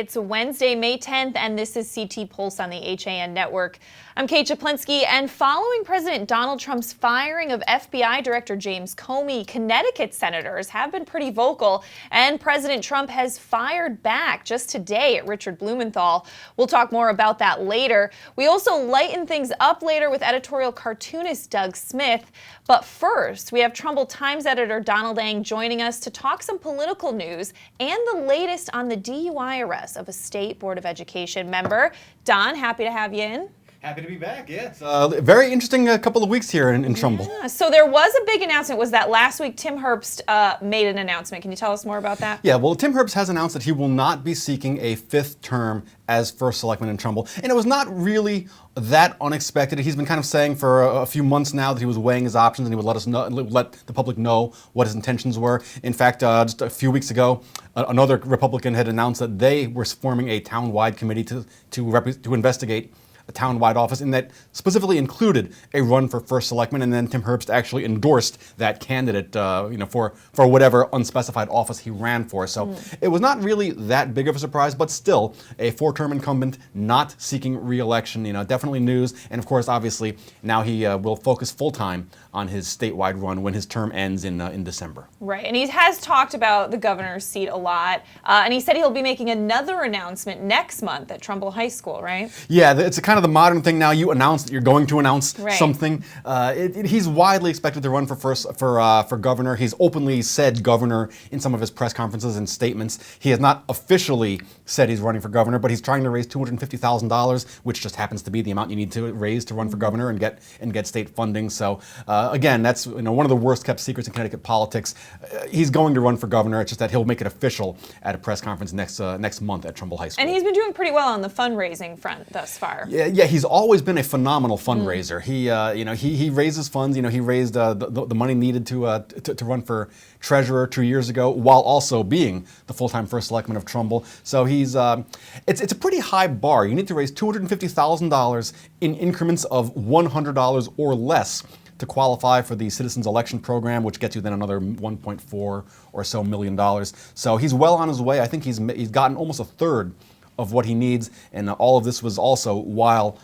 It's Wednesday, May 10th, and this is CT Pulse on the HAN network. I'm Kate Chaplinsky, and following President Donald Trump's firing of FBI Director James Comey, Connecticut senators have been pretty vocal, and President Trump has fired back just today at Richard Blumenthal. We'll talk more about that later. We also lighten things up later with editorial cartoonist Doug Smith. But first, we have Trumbull Times editor Donald Ang joining us to talk some political news and the latest on the DUI arrest of a state Board of Education member. Don, happy to have you in. Happy to be back, yeah. It's a very interesting couple of weeks here in Trumbull. Yeah, so there was a big announcement. Was that last week Tim Herbst made an announcement? Can you tell us more about that? Yeah, well, Tim Herbst has announced that he will not be seeking a fifth term as first selectman in Trumbull. And it was not really that unexpected. He's been kind of saying for a few months now that he was weighing his options and he would let us know, let the public know what his intentions were. In fact, just a few weeks ago, another Republican had announced that they were forming a town-wide committee to investigate a town-wide office, and that specifically included a run for first selectman, and then Tim Herbst actually endorsed that candidate, for whatever unspecified office he ran for. So it was not really that big of a surprise, but still a four-term incumbent not seeking re-election. Definitely news, and of course, obviously, now he will focus full-time on his statewide run when his term ends in December. Right, and he has talked about the governor's seat a lot, and he said he'll be making another announcement next month at Trumbull High School, right? Yeah, it's kind of the modern thing now. You announce that you're going to announce right. something. He's widely expected to run for governor. He's openly said governor in some of his press conferences and statements. He has not officially said he's running for governor, but he's trying to raise $250,000, which just happens to be the amount you need to raise to run for governor and get state funding. So again, that's one of the worst kept secrets in Connecticut politics. He's going to run for governor. It's just that he'll make it official at a press conference next month at Trumbull High School. And he's been doing pretty well on the fundraising front thus far. Yeah, he's always been a phenomenal fundraiser. He raises funds. He raised the money needed to run for treasurer 2 years ago, while also being the full-time first selectman of Trumbull. So it's a pretty high bar. You need to raise $250,000 in increments of $100 or less to qualify for the Citizens Election Program, which gets you then another $1.4 or so million. So he's well on his way. I think he's gotten almost a third of what he needs, and all of this was also while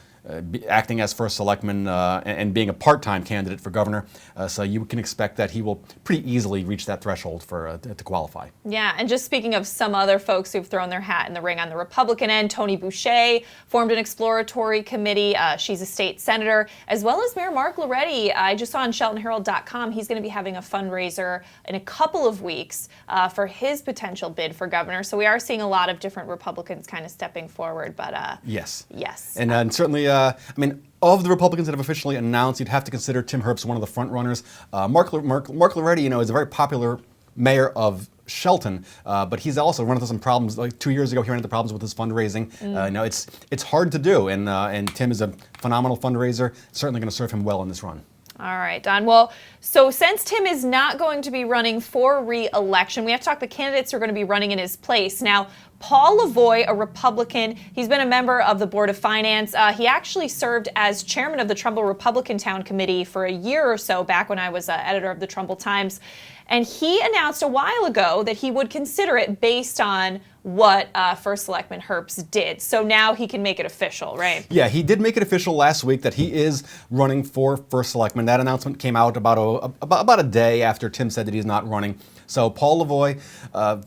acting as first selectman and being a part-time candidate for governor. So you can expect that he will pretty easily reach that threshold to qualify. Yeah, and just speaking of some other folks who've thrown their hat in the ring on the Republican end, Tony Boucher formed an exploratory committee. She's a state senator, as well as Mayor Mark Loretti. I just saw on SheltonHerald.com he's going to be having a fundraiser in a couple of weeks for his potential bid for governor. So we are seeing a lot of different Republicans kind of stepping forward. But yes. And certainly, of the Republicans that have officially announced, you'd have to consider Tim Herbst one of the front runners. Mark Loretti, is a very popular mayor of Shelton, but he's also run into some problems. Like 2 years ago, he ran into problems with his fundraising. It's hard to do, and Tim is a phenomenal fundraiser. Certainly going to serve him well in this run. All right, Don. Well, so since Tim is not going to be running for re-election, we have to talk the candidates who are going to be running in his place. Now, Paul Lavoie, a Republican, he's been a member of the Board of Finance. He actually served as chairman of the Trumbull Republican Town Committee for a year or so back when I was editor of the Trumbull Times. And he announced a while ago that he would consider it based on what First Selectman Herbst did. So now he can make it official, right? Yeah, he did make it official last week that he is running for First Selectman. That announcement came out about a day after Tim said that he's not running. So Paul Lavoie,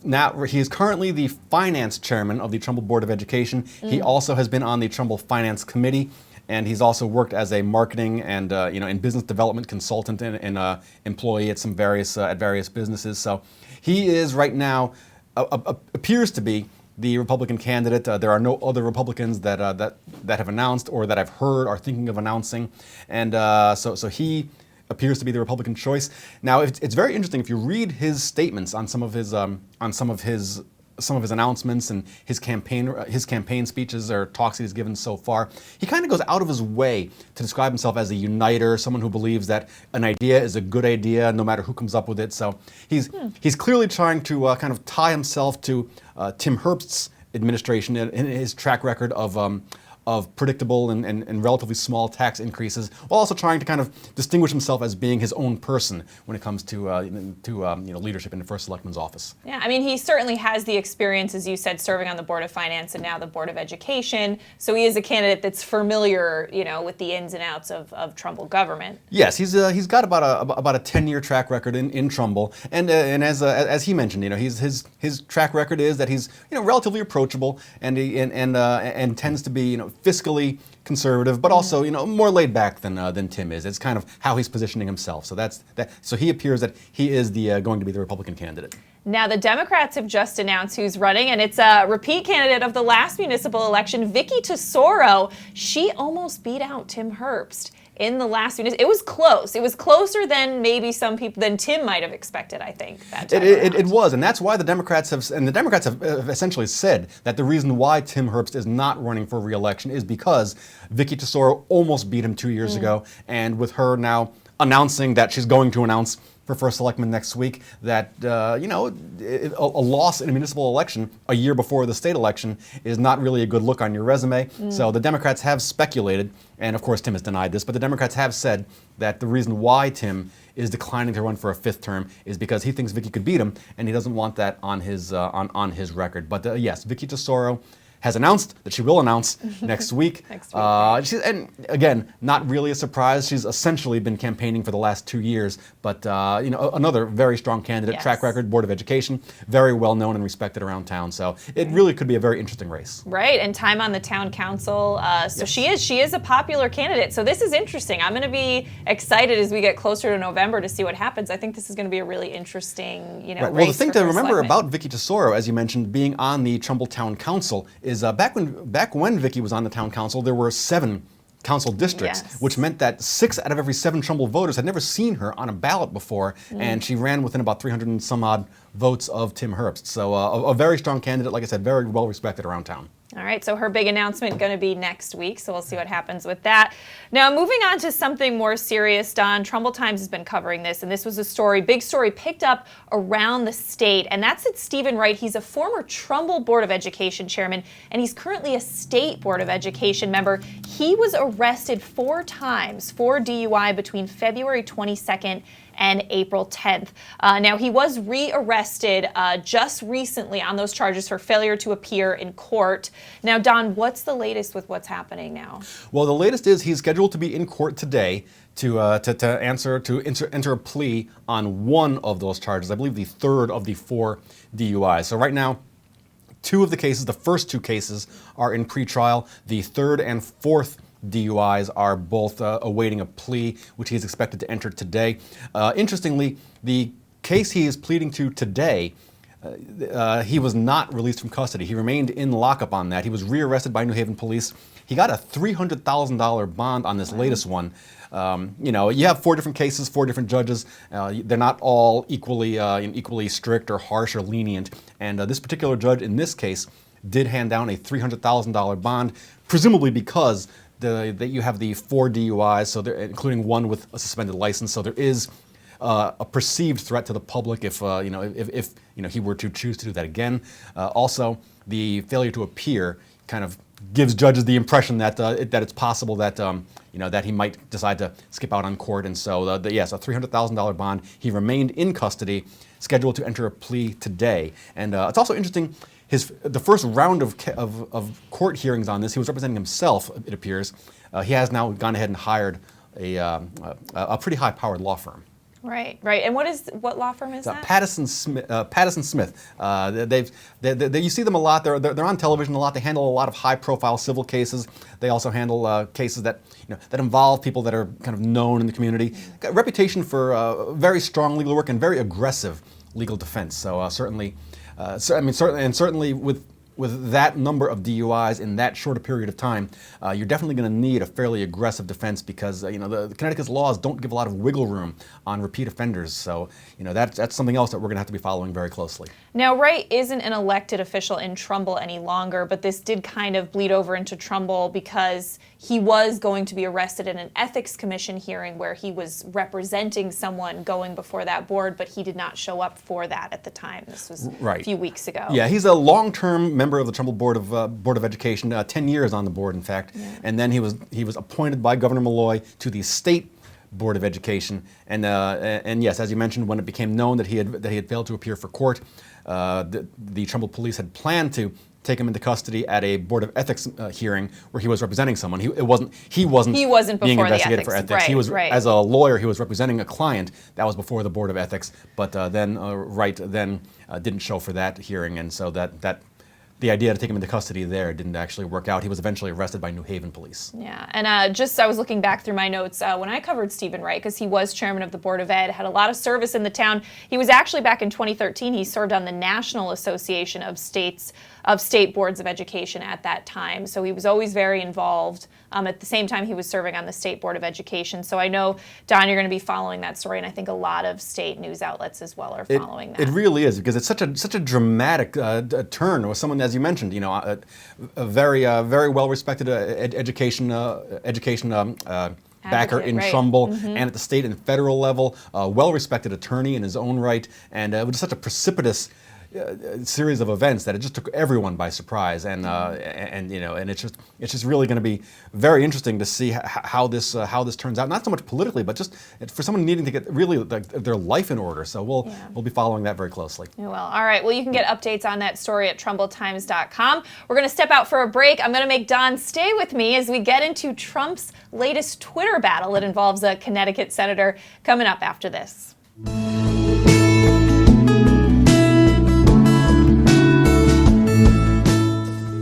now he is currently the finance chairman of the Trumbull Board of Education. He also has been on the Trumbull Finance Committee. And he's also worked as a marketing and and business development consultant and employee at various businesses. So he is right now appears to be the Republican candidate. There are no other Republicans that have announced or that I've heard are thinking of announcing, and so he appears to be the Republican choice. Now, it's very interesting if you read his statements on some of his announcements and his campaign speeches or talks that he's given so far. He kind of goes out of his way to describe himself as a uniter, someone who believes that an idea is a good idea no matter who comes up with it. So he's clearly trying to kind of tie himself to Tim Herbst's administration and his track record of of predictable and relatively small tax increases, while also trying to kind of distinguish himself as being his own person when it comes to leadership in the First Selectman's office. Yeah, I mean, he certainly has the experience, as you said, serving on the Board of Finance and now the Board of Education. So he is a candidate that's familiar, with the ins and outs of Trumbull government. Yes, he's got about a 10-year track record in Trumbull, and as he mentioned, his track record is that he's relatively approachable and tends to be fiscally conservative, but also more laid back than Tim is. It's kind of how he's positioning himself. So So he appears that he is going to be the Republican candidate. Now, the Democrats have just announced who's running, and it's a repeat candidate of the last municipal election, Vicky Tesoro. She almost beat out Tim Herbst in the last municipal. It was close. It was closer than maybe than Tim might have expected, I think. It was, and that's why the Democrats have essentially said that the reason why Tim Herbst is not running for re-election is because Vicky Tesoro almost beat him 2 years ago, and with her now announcing that she's going to announce for First Selectman next week that a loss in a municipal election a year before the state election is not really a good look on your resume. So the Democrats have speculated, and of course Tim has denied this, but the Democrats have said that the reason why Tim is declining to run for a 5th term is because he thinks Vicky could beat him, and he doesn't want that on his record. But yes, Vicky Tesoro has announced that she will announce next week. And again, not really a surprise. She's essentially been campaigning for the last 2 years, but another very strong candidate, track record, Board of Education, very well known and respected around town. So it really could be a very interesting race. Right, and time on the town council. So she is a popular candidate. So this is interesting. I'm going to be excited as we get closer to November to see what happens. I think this is going to be a really interesting, race. Well, the thing to remember about Vicky Tesoro, as you mentioned, being on the Trumbull Town Council, is back when Vicky was on the town council, there were 7 council districts, which meant that 6 out of every 7 Trumbull voters had never seen her on a ballot before, and she ran within about 300 and some odd votes of Tim Herbst. So a very strong candidate, like I said, very well respected around town. All right, so her big announcement going to be next week, so we'll see what happens with that. Now, moving on to something more serious, Don, Trumbull Times has been covering this, and this was a big story picked up around the state, and that's that Stephen Wright. He's a former Trumbull Board of Education chairman, and he's currently a state Board of Education member. He was arrested 4 times for DUI between February 22nd and April 10th. Now, he was rearrested just recently on those charges for failure to appear in court. Now, Don, what's the latest with what's happening now? Well, the latest is he's scheduled to be in court today to enter a plea on one of those charges. I believe the 3rd of the 4 DUIs. So right now, 2 of the cases, the first 2 cases, are in pretrial. The 3rd and 4th DUIs are both awaiting a plea, which he is expected to enter today. Interestingly, the case he is pleading to today, he was not released from custody. He remained in lockup on that. He was rearrested by New Haven police. He got a $300,000 bond on this latest one. You have 4 different cases, 4 different judges. They're not all equally strict or harsh or lenient. And this particular judge in this case did hand down a $300,000 bond, presumably because that you have the 4 DUIs, so including one with a suspended license. So there is a perceived threat to the public if he were to choose to do that again. Also, the failure to appear kind of gives judges the impression that it's possible that that he might decide to skip out on court, and so yes, a $300,000 bond. He remained in custody, scheduled to enter a plea today, and it's also interesting. The first round of court hearings on this, he was representing himself, it appears. He has now gone ahead and hired a pretty high-powered law firm. Right. And what law firm is that? Pattison Smith. You see them a lot. They're on television a lot. They handle a lot of high-profile civil cases. They also handle cases that involve people that are kind of known in the community. Got a reputation for very strong legal work and very aggressive legal defense. So certainly with that number of DUIs in that short a period of time, you're definitely going to need a fairly aggressive defense because the Connecticut's laws don't give a lot of wiggle room on repeat offenders. So that's something else that we're going to have to be following very closely. Now, Wright isn't an elected official in Trumbull any longer, but this did kind of bleed over into Trumbull because he was going to be arrested in an ethics commission hearing where he was representing someone going before that board, but he did not show up for that at the time. This was a few weeks ago. Yeah, he's a long-term member of the Trumbull Board of Education, 10 years on the board, in fact. Yeah. And then he was appointed by Governor Malloy to the state Board of Education. And yes, as you mentioned, when it became known that he had failed to appear for court, the Trumbull police had planned to take him into custody at a Board of Ethics hearing where he was representing someone. He wasn't being investigated for ethics. Right, he was right. As a lawyer, he was representing a client. That was before the Board of Ethics, but then didn't show for that hearing, and so that the idea to take him into custody there didn't actually work out. He was eventually arrested by New Haven police. Yeah, and I was looking back through my notes when I covered Stephen Wright, because he was chairman of the Board of Ed, had a lot of service in the town. He was actually, back in 2013, he served on the National Association of State Boards of Education at that time. So he was always very involved. At the same time, he was serving on the State Board of Education. So I know, Don, you're going to be following that story, and I think a lot of state news outlets as well are following that. It really is, because it's such a dramatic turn with someone, as you mentioned, a very well-respected education backer in right. Trumbull, and at the state and federal level, a well-respected attorney in his own right, and it was such a precipitous series of events that it just took everyone by surprise, and it's just really going to be very interesting to see how this turns out. Not so much politically, but just for someone needing to get really their life in order. So we'll be following that very closely. Well, all right. Well, you can get updates on that story at TrumbullTimes.com. We're going to step out for a break. I'm going to make Don stay with me as we get into Trump's latest Twitter battle. It involves a Connecticut senator. Coming up after this.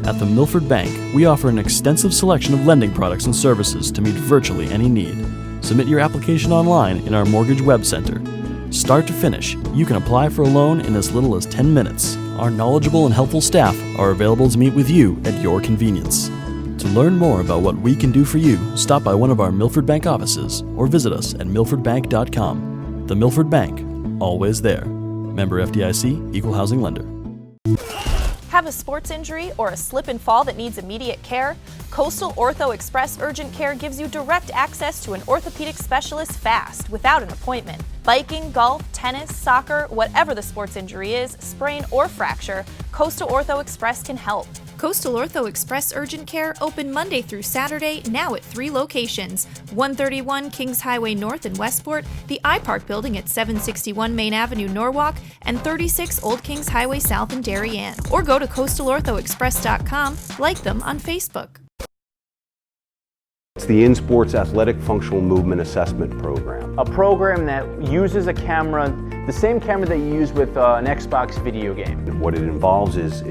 At the Milford Bank, we offer an extensive selection of lending products and services to meet virtually any need. Submit your application online in our Mortgage Web Center. Start to finish, you can apply for a loan in as little as 10 minutes. Our knowledgeable and helpful staff are available to meet with you at your convenience. To learn more about what we can do for you, stop by one of our Milford Bank offices or visit us at milfordbank.com. The Milford Bank, always there. Member FDIC, Equal Housing Lender. Have a sports injury or a slip and fall that needs immediate care? Coastal Ortho Express Urgent Care gives you direct access to an orthopedic specialist fast, without an appointment. Biking, golf, tennis, soccer, whatever the sports injury is, sprain or fracture, Coastal Ortho Express can help. Coastal Ortho Express Urgent Care open Monday through Saturday, now at 3 locations: 131 Kings Highway North in Westport, the iPark building at 761 Main Avenue, Norwalk, and 36 Old Kings Highway South in Darien. Or go to coastalorthoexpress.com, like them on Facebook. It's the In-Sports Athletic Functional Movement Assessment Program. A program that uses a camera, the same camera that you use with an Xbox video game. What it involves is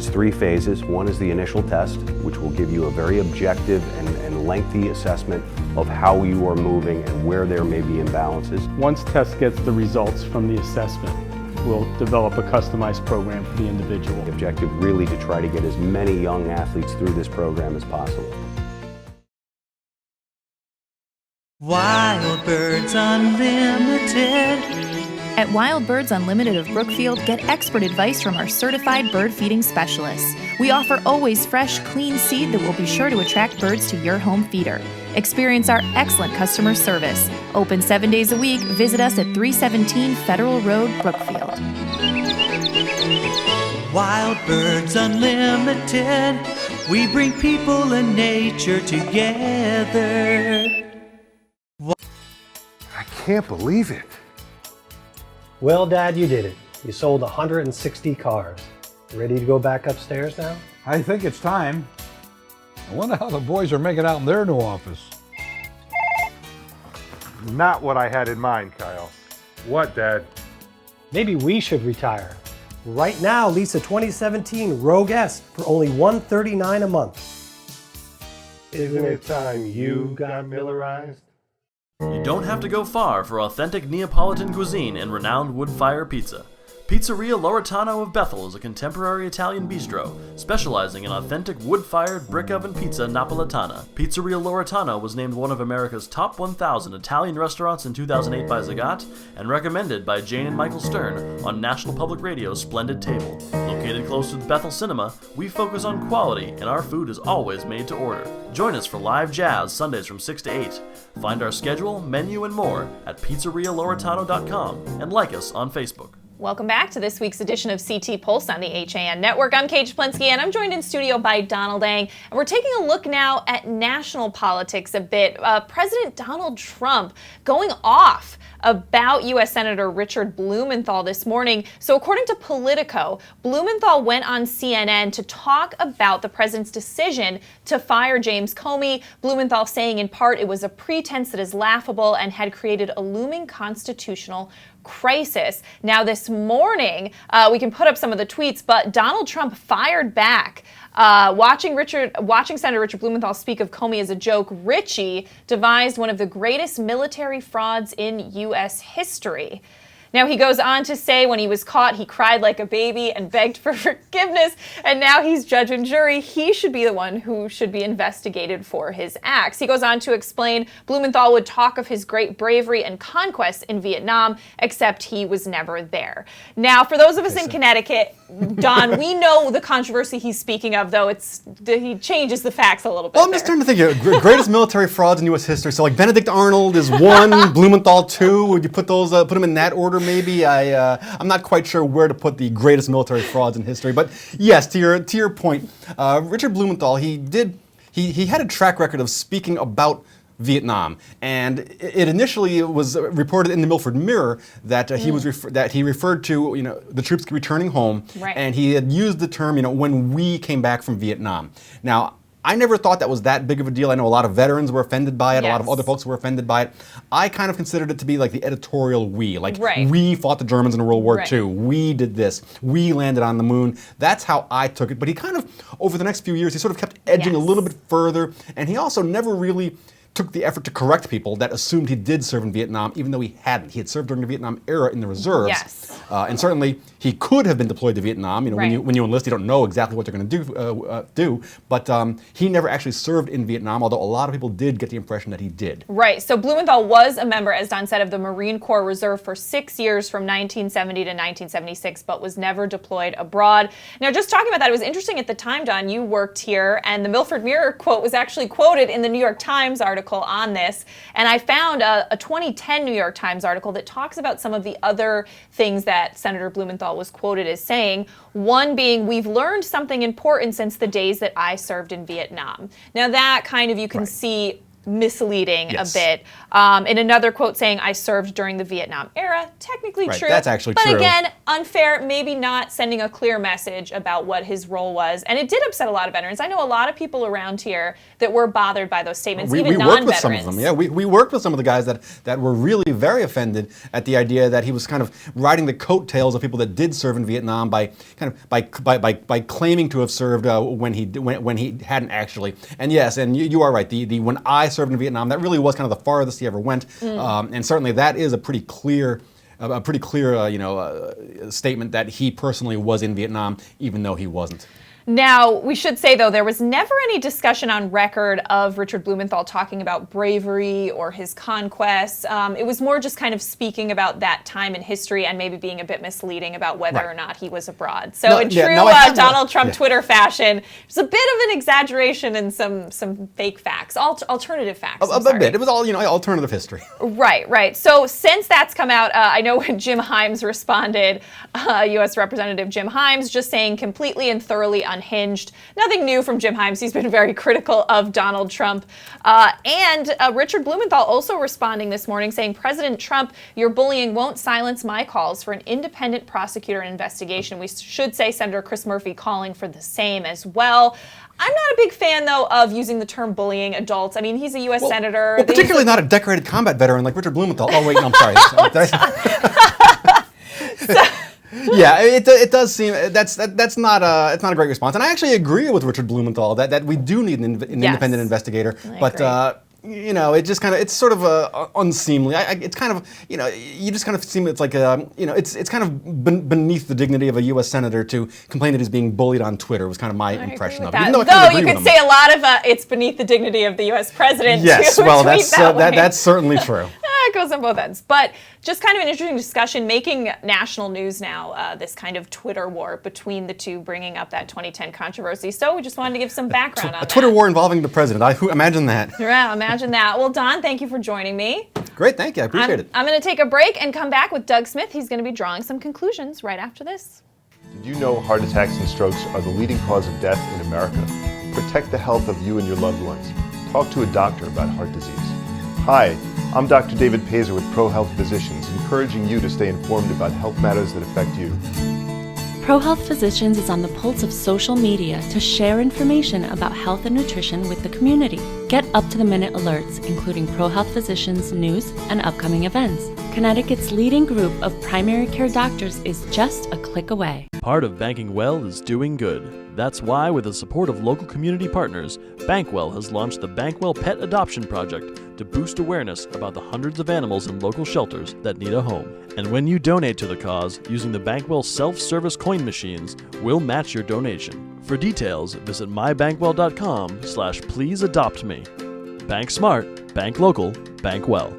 3 phases. One is the initial test, which will give you a very objective and lengthy assessment of how you are moving and where there may be imbalances. Once test gets the results from the assessment, we'll develop a customized program for the individual. The objective really to try to get as many young athletes through this program as possible. Wild Birds Unlimited. At Wild Birds Unlimited of Brookfield, get expert advice from our certified bird feeding specialists. We offer always fresh, clean seed that will be sure to attract birds to your home feeder. Experience our excellent customer service. Open 7 days a week. Visit us at 317 Federal Road, Brookfield. Wild Birds Unlimited. We bring people and nature together. I can't believe it. Well, Dad, you did it. You sold 160 cars. Ready to go back upstairs now? I think it's time. I wonder how the boys are making out in their new office. Not what I had in mind, Kyle. What, Dad? Maybe we should retire. Right now, lease a 2017 Rogue S for only $139 a month. Isn't it time you got Millerized? You don't have to go far for authentic Neapolitan cuisine and renowned wood-fire pizza. Pizzeria Loretano of Bethel is a contemporary Italian bistro, specializing in authentic wood-fired brick oven pizza Napolitana. Pizzeria Loretano was named one of America's top 1,000 Italian restaurants in 2008 by Zagat, and recommended by Jane and Michael Stern on National Public Radio's Splendid Table. Located close to the Bethel Cinema, we focus on quality, and our food is always made to order. Join us for live jazz Sundays from 6 to 8. Find our schedule, menu, and more at pizzerialoretano.com, and like us on Facebook. Welcome back to this week's edition of CT Pulse on the HAN Network. I'm Kate Chaplinsky, and I'm joined in studio by Donald Ang. And we're taking a look now at national politics a bit. President Donald Trump going off about U.S. Senator Richard Blumenthal this morning. So according to Politico, Blumenthal went on CNN to talk about the president's decision to fire James Comey. Blumenthal saying in part it was a pretense that is laughable and had created a looming constitutional crisis. Now this morning, we can put up some of the tweets, but Donald Trump fired back. Watching Senator Richard Blumenthal speak of Comey as a joke, Richie devised one of the greatest military frauds in U.S. history. Now, he goes on to say when he was caught, he cried like a baby and begged for forgiveness, and now he's judge and jury. He should be the one who should be investigated for his acts. He goes on to explain Blumenthal would talk of his great bravery and conquest in Vietnam, except he was never there. Now, for those of us in Connecticut, Don, we know the controversy he's speaking of, though he changes the facts a little bit. Well, I'm just trying to think, greatest military frauds in U.S. history. So, like, Benedict Arnold is 1, Blumenthal 2. Would you put them in that order? Maybe I'm not quite sure where to put the greatest military frauds in history, but yes, to your point, Richard Blumenthal, he had a track record of speaking about Vietnam, and it initially was reported in the Milford Mirror that he referred to the troops returning home, right. And he had used the term when we came back from Vietnam. Now, I never thought that was that big of a deal. I know a lot of veterans were offended by it. Yes. A lot of other folks were offended by it. I kind of considered it to be like the editorial we. Like, right. We fought the Germans in World War Right. II. We did this. We landed on the moon. That's how I took it. But he kind of, over the next few years, he sort of kept edging a little bit further. And he also never really took the effort to correct people that assumed he did serve in Vietnam, even though he hadn't. He had served during the Vietnam era in the reserves. Yes. And certainly he could have been deployed to Vietnam. Right. When you enlist, you don't know exactly what they're going to do. But he never actually served in Vietnam, although a lot of people did get the impression that he did. Right. So Blumenthal was a member, as Don said, of the Marine Corps Reserve for 6 years from 1970 to 1976, but was never deployed abroad. Now, just talking about that, it was interesting at the time, Don, you worked here, and the Milford Mirror quote was actually quoted in the New York Times article on this. And I found a 2010 New York Times article that talks about some of the other things that Senator Blumenthal was quoted as saying. One being, we've learned something important since the days that I served in Vietnam. Now that kind of, you can see misleading a bit. In another quote saying, I served during the Vietnam era, technically true. That's actually but true. But again, unfair, maybe not sending a clear message about what his role was. And it did upset a lot of veterans. I know a lot of people around here that were bothered by those statements, even non-veterans. We worked with some of them. Yeah, we worked with some of the guys that were really very offended at the idea that he was kind of riding the coattails of people that did serve in Vietnam by claiming to have served when he hadn't actually. And yes, and you are right. The when I served in Vietnam, that really was kind of the farthest he ever went, and certainly that is a pretty clear statement that he personally was in Vietnam, even though he wasn't. Now, we should say, though, there was never any discussion on record of Richard Blumenthal talking about bravery or his conquests. It was more just kind of speaking about that time in history and maybe being a bit misleading about whether or not he was abroad. So in true Donald Trump Twitter fashion, there's a bit of an exaggeration and some fake facts, alternative facts. A bit. It was all, alternative history. Right. So since that's come out, I know when Jim Himes responded, U.S. Representative Jim Himes, just saying completely and thoroughly unhinged. Nothing new from Jim Himes. He's been very critical of Donald Trump. And Richard Blumenthal also responding this morning saying, President Trump, your bullying won't silence my calls for an independent prosecutor and investigation. We should say Senator Chris Murphy calling for the same as well. I'm not a big fan, though, of using the term bullying adults. I mean, he's a U.S. senator. Well, particularly not a decorated combat veteran like Richard Blumenthal. Oh, wait, no, I'm sorry. Yeah, it does seem it's not a great response, and I actually agree with Richard Blumenthal that we do need an independent investigator, but it just kind of it's sort of unseemly. It's kind of you just kind of seem it's like it's kind of beneath the dignity of a U.S. senator to complain that he's being bullied on Twitter. Was kind of my impression of it. Though you could say a lot of it's beneath the dignity of the U.S. president. Yes, to well, tweet that's certainly true. It goes on both ends. But just kind of an interesting discussion, making national news now, this kind of Twitter war between the two, bringing up that 2010 controversy. So we just wanted to give some background on that. A Imagine that. Yeah, imagine that. Well, Don, thank you for joining me. Great, thank you. I appreciate it. I'm going to take a break and come back with Doug Smith. He's going to be drawing some conclusions right after this. Did you know heart attacks and strokes are the leading cause of death in America? Protect the health of you and your loved ones. Talk to a doctor about heart disease. Hi, I'm Dr. David Pazer with ProHealth Physicians, encouraging you to stay informed about health matters that affect you. ProHealth Physicians is on the pulse of social media to share information about health and nutrition with the community. Get up-to-the-minute alerts, including ProHealth Physicians news and upcoming events. Connecticut's leading group of primary care doctors is just a click away. Part of banking well is doing good. That's why, with the support of local community partners, Bankwell has launched the Bankwell Pet Adoption Project to boost awareness about the hundreds of animals in local shelters that need a home. And when you donate to the cause using the Bankwell self-service coin machines, we'll match your donation. For details, visit mybankwell.com/pleaseadoptme. Bank smart, bank local, bank well.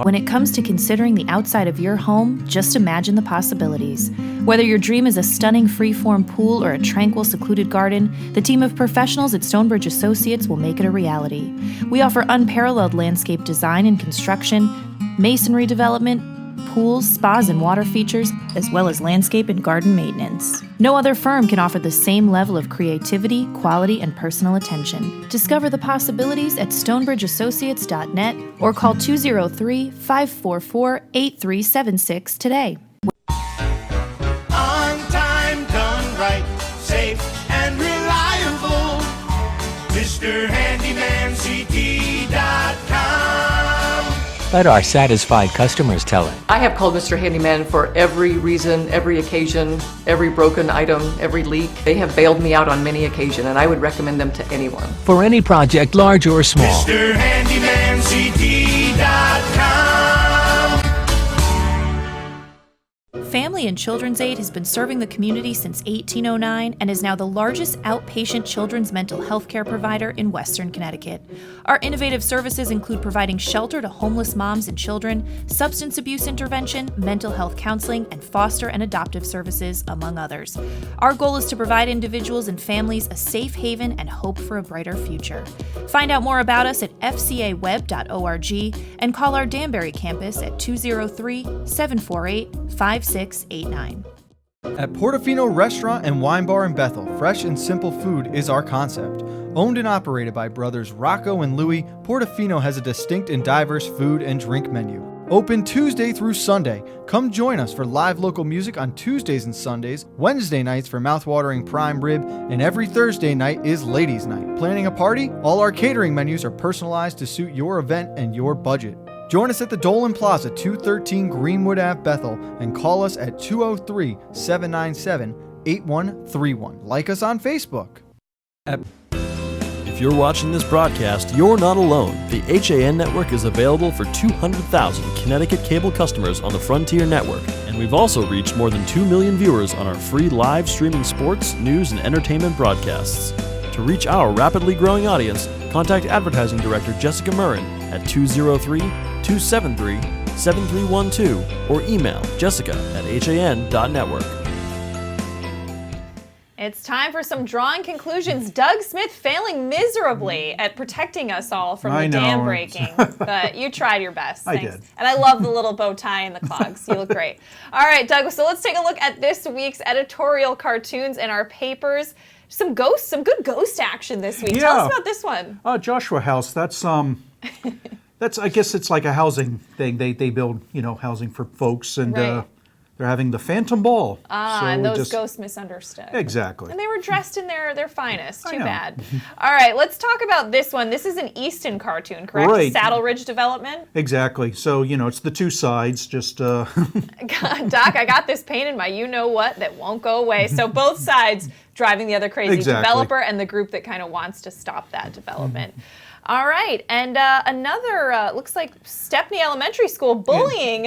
When it comes to considering the outside of your home, just imagine the possibilities. Whether your dream is a stunning freeform pool or a tranquil, secluded garden, the team of professionals at Stonebridge Associates will make it a reality. We offer unparalleled landscape design and construction, masonry development, pools, spas, and water features, as well as landscape and garden maintenance. No other firm can offer the same level of creativity, quality, and personal attention. Discover the possibilities at stonebridgeassociates.net or call 203-544-8376 today. On time, done right, safe and reliable. MrHandymanCT.com. Let our satisfied customers tell it. I have called Mr. Handyman for every reason, every occasion, every broken item, every leak. They have bailed me out on many occasions, and I would recommend them to anyone. For any project, large or small. MrHandymanCT.com. Family and Children's Aid has been serving the community since 1809 and is now the largest outpatient children's mental health care provider in Western Connecticut. Our innovative services include providing shelter to homeless moms and children, substance abuse intervention, mental health counseling, and foster and adoptive services, among others. Our goal is to provide individuals and families a safe haven and hope for a brighter future. Find out more about us at fcaweb.org and call our Danbury campus at 203-748-5689. At Portofino Restaurant and Wine Bar in Bethel, fresh and simple food is our concept. Owned and operated by brothers Rocco and Louie, Portofino has a distinct and diverse food and drink menu. Open Tuesday through Sunday. Come join us for live local music on Tuesdays and Sundays, Wednesday nights for mouthwatering prime rib, and every Thursday night is ladies' night. Planning a party? All our catering menus are personalized to suit your event and your budget. Join us at the Dolan Plaza, 213 Greenwood Ave, Bethel, and call us at 203-797-8131. Like us on Facebook. If you're watching this broadcast, you're not alone. The HAN network is available for 200,000 Connecticut cable customers on the Frontier network, and we've also reached more than 2 million viewers on our free live streaming sports, news, and entertainment broadcasts. To reach our rapidly growing audience, contact Advertising Director Jessica Murrin at 203-273-7312 or email jessica@han.network. It's time for some drawing conclusions. Doug Smith failing miserably at protecting us all from the dam breaking, but you tried your best. Thanks. I did. And I love the little bow tie and the clogs. You look great. All right, Doug, so let's take a look at this week's editorial cartoons in our papers. Some good ghost action this week. Yeah. Tell us about this one. Joshua House. That's I guess it's like a housing thing. They build housing for folks, and Right. they're having the Phantom Ball. And those ghosts misunderstood. Exactly. And they were dressed in their finest. Too know. bad. All right, let's talk about this one. This is an Easton cartoon, correct? Right. Saddle Ridge Development. Exactly. So it's the two sides. Just Doc, I got this pain in my you-know-what that won't go away. So both sides driving the other crazy Exactly. developer and the group that kind of wants to stop that development. All right, and another, looks like Stepney Elementary School bullying.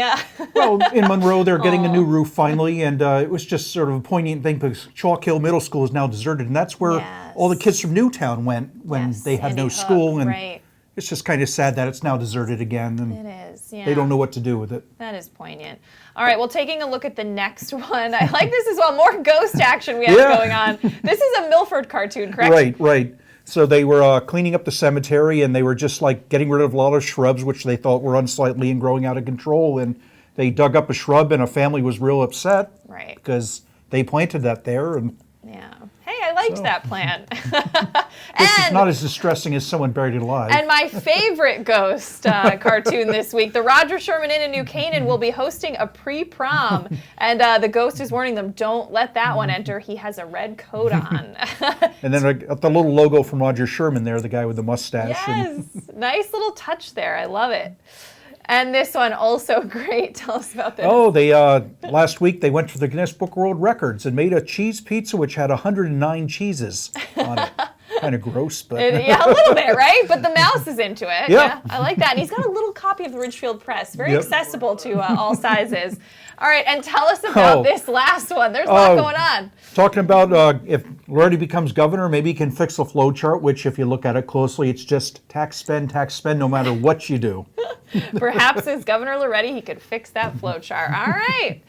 well, in Monroe, they're getting a new roof finally, and it was just sort of a poignant thing because Chalk Hill Middle School is now deserted, and that's where all the kids from Newtown went when they had no school, and it's just kind of sad that it's now deserted again, and it is, yeah. they don't know what to do with it. That is poignant. All right, well, taking a look at the next one. I like this as well. More ghost action we have going on. This is a Milford cartoon, correct? Right. So they were cleaning up the cemetery, and they were just like getting rid of a lot of shrubs, which they thought were unsightly and growing out of control. And they dug up a shrub, and a family was real upset, right? Because they planted that there. And yeah, hey, I liked that plant. It's not as distressing as someone buried alive. And my favorite ghost cartoon this week, the Roger Sherman Inn in New Canaan will be hosting a pre-prom. And the ghost is warning them, don't let that one enter. He has a red coat on. And then the little logo from Roger Sherman there, the guy with the mustache. Yes, nice little touch there. I love it. And this one also great. Tell us about this. Oh, they last week they went to the Guinness Book of World Records and made a cheese pizza which had 109 cheeses on it. Kind of gross, but yeah, a little bit, right? But the mouse is into it. Yeah. I like that. And he's got a little copy of the Ridgefield Press, very accessible to all sizes. All right, and tell us about this last one. There's a lot going on. Talking about if Lordy becomes governor, maybe he can fix the flow chart, which if you look at it closely, it's just tax spend, no matter what you do. Perhaps as Governor Loretti, he could fix that flow chart. All right.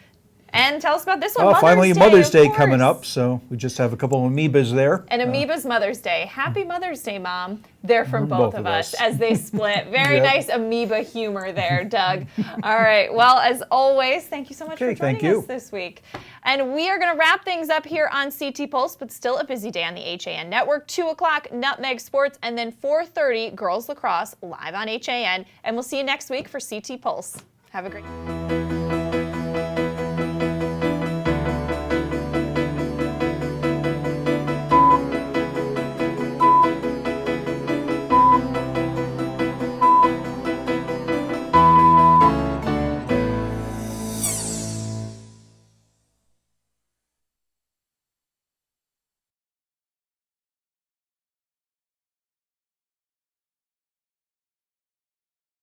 And tell us about this one. Finally, Mother's Day coming up, so we just have a couple of amoebas there. And Amoeba's Mother's Day. Happy Mother's Day, Mom. They're from both of us as they split. Very nice amoeba humor there, Doug. All right. Well, as always, thank you so much for joining us this week. And we are going to wrap things up here on CT Pulse, but still a busy day on the HAN Network. 2 o'clock, Nutmeg Sports, and then 4:30, Girls Lacrosse live on HAN. And we'll see you next week for CT Pulse. Have a great